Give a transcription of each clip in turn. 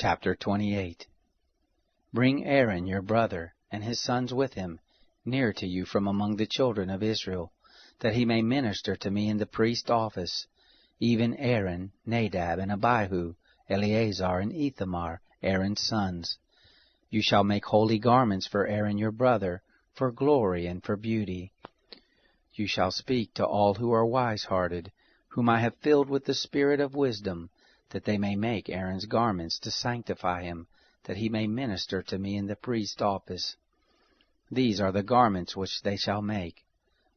Chapter 28. Bring Aaron your brother, and his sons with him, near to you from among the children of Israel, that he may minister to me in the priest's office, even Aaron, Nadab, and Abihu, Eleazar, and Ithamar, Aaron's sons. You shall make holy garments for Aaron your brother, for glory and for beauty. You shall speak to all who are wise-hearted, whom I have filled with the spirit of wisdom, that they may make Aaron's garments to sanctify him, that he may minister to me in the priest's office. These are the garments which they shall make: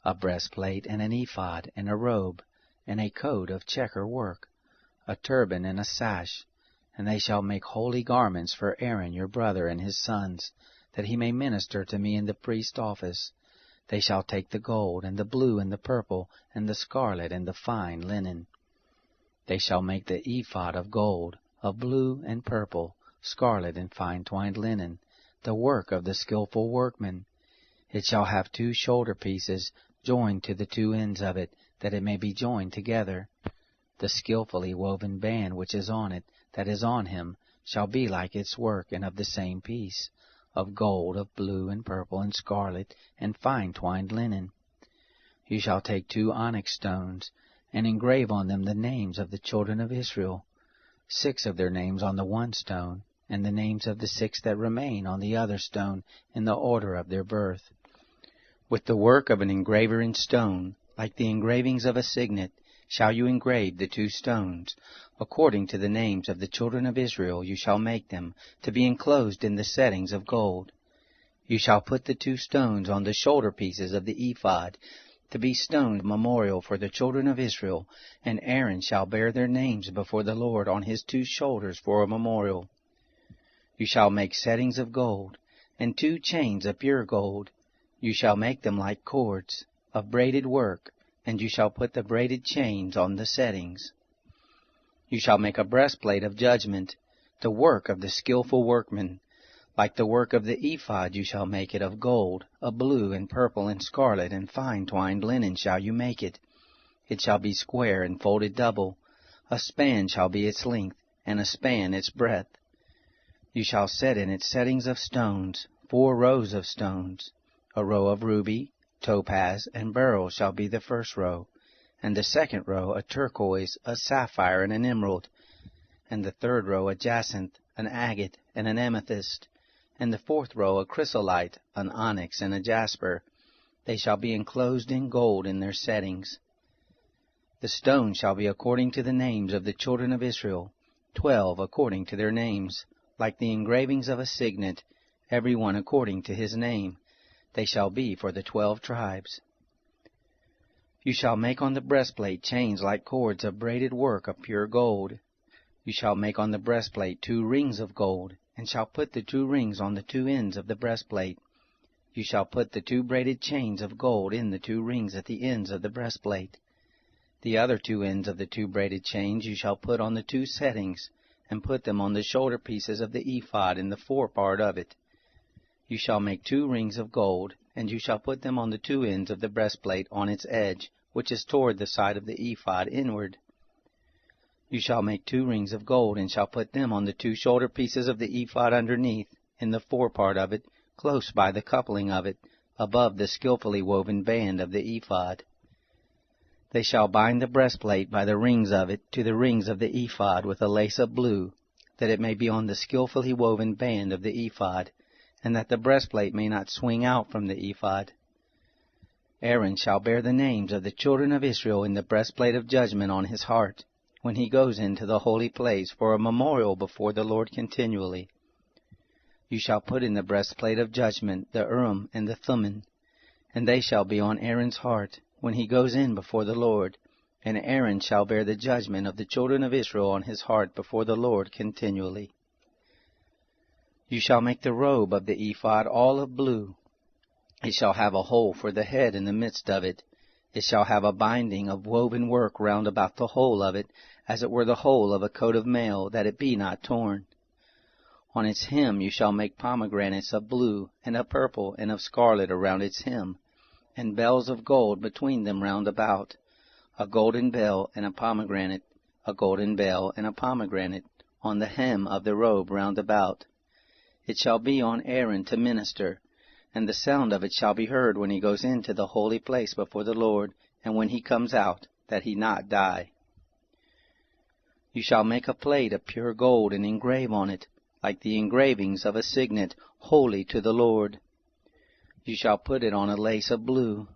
a breastplate, and an ephod, and a robe, and a coat of checker work, a turban, and a sash. And they shall make holy garments for Aaron your brother and his sons, that he may minister to me in the priest's office. They shall take the gold, and the blue, and the purple, and the scarlet, and the fine linen. They shall make the ephod of gold, of blue, and purple, scarlet, and fine twined linen, the work of the skillful workman. It shall have 2 shoulder pieces, joined to the 2 ends of it, that it may be joined together. The skillfully woven band which is on it, that is on him, shall be like its work, and of the same piece, of gold, of blue, and purple, and scarlet, and fine twined linen. You shall take 2 onyx stones, and engrave on them the names of the children of Israel, 6 of their names on the one stone, and the names of the 6 that remain on the other stone, in the order of their birth. With the work of an engraver in stone, like the engravings of a signet, shall you engrave the 2 stones. According to the names of the children of Israel you shall make them, to be enclosed in the settings of gold. You shall put the 2 stones on the shoulder pieces of the ephod, to be stones memorial for the children of Israel, and Aaron shall bear their names before the Lord on his 2 shoulders for a memorial. You shall make settings of gold, and 2 chains of pure gold. You shall make them like cords, of braided work, and you shall put the braided chains on the settings. You shall make a breastplate of judgment, the work of the skillful workman. Like the work of the ephod you shall make it of gold, of blue, and purple, and scarlet, and fine twined linen shall you make it. It shall be square and folded double. A span shall be its length, and a span its breadth. You shall set in its settings of stones, 4 rows of stones. A row of ruby, topaz, and beryl shall be the first row, and the second row a turquoise, a sapphire, and an emerald, and the third row a jacinth, an agate, and an amethyst, and the 4th row a chrysolite, an onyx, and a jasper. They shall be enclosed in gold in their settings. The stones shall be according to the names of the children of Israel, 12 according to their names, like the engravings of a signet, every one according to his name. They shall be for the 12 tribes. You shall make on the breastplate chains like cords of braided work of pure gold. You shall make on the breastplate 2 rings of gold, and shall put the 2 rings on the 2 ends of the breastplate. You shall put the 2 braided chains of gold in the 2 rings at the ends of the breastplate. The other 2 ends of the 2 braided chains you shall put on the 2 settings, and put them on the shoulder pieces of the ephod in the forepart of it. You shall make 2 rings of gold, and you shall put them on the 2 ends of the breastplate on its edge, which is toward the side of the ephod inward. You shall make 2 rings of gold, and shall put them on the 2 shoulder pieces of the ephod underneath, in the forepart of it, close by the coupling of it, above the skillfully woven band of the ephod. They shall bind the breastplate by the rings of it to the rings of the ephod with a lace of blue, that it may be on the skillfully woven band of the ephod, and that the breastplate may not swing out from the ephod. Aaron shall bear the names of the children of Israel in the breastplate of judgment on his heart, when he goes into the holy place for a memorial before the Lord continually. You shall put in the breastplate of judgment the Urim and the Thummim, and they shall be on Aaron's heart when he goes in before the Lord, and Aaron shall bear the judgment of the children of Israel on his heart before the Lord continually. You shall make the robe of the ephod all of blue. It shall have a hole for the head in the midst of it. It shall have a binding of woven work round about the whole of it, as it were the whole of a coat of mail, that it be not torn. On its hem you shall make pomegranates of blue, and of purple, and of scarlet around its hem, and bells of gold between them round about, a golden bell and a pomegranate, a golden bell and a pomegranate, on the hem of the robe round about. It shall be on Aaron to minister, and the sound of it shall be heard when he goes into the holy place before the Lord, and when he comes out, that he not die. You shall make a plate of pure gold, and engrave on it, like the engravings of a signet, holy to the Lord. You shall put it on a lace of blue,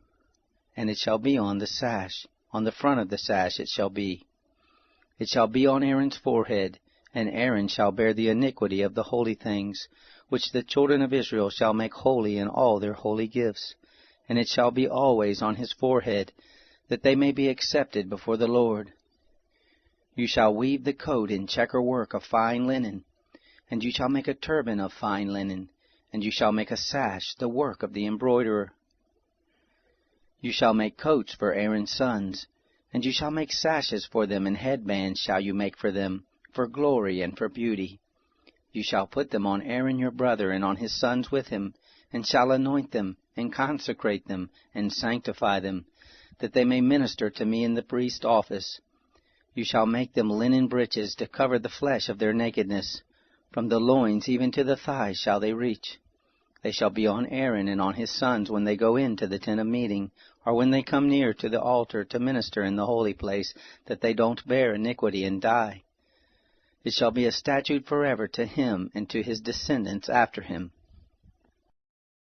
and it shall be on the sash. On the front of the sash it shall be. It shall be on Aaron's forehead, and Aaron shall bear the iniquity of the holy things, which the children of Israel shall make holy in all their holy gifts. And it shall be always on his forehead, that they may be accepted before the Lord. You shall weave the coat in checker work of fine linen, and you shall make a turban of fine linen, and you shall make a sash, the work of the embroiderer. You shall make coats for Aaron's sons, and you shall make sashes for them, and headbands shall you make for them, for glory and for beauty. You shall put them on Aaron your brother, and on his sons with him, and shall anoint them, and consecrate them, and sanctify them, that they may minister to me in the priest's office. You shall make them linen breeches to cover the flesh of their nakedness. From the loins even to the thighs shall they reach. They shall be on Aaron and on his sons when they go into the tent of meeting, or when they come near to the altar to minister in the holy place, that they don't bear iniquity and die. It shall be a statute forever to him and to his descendants after him.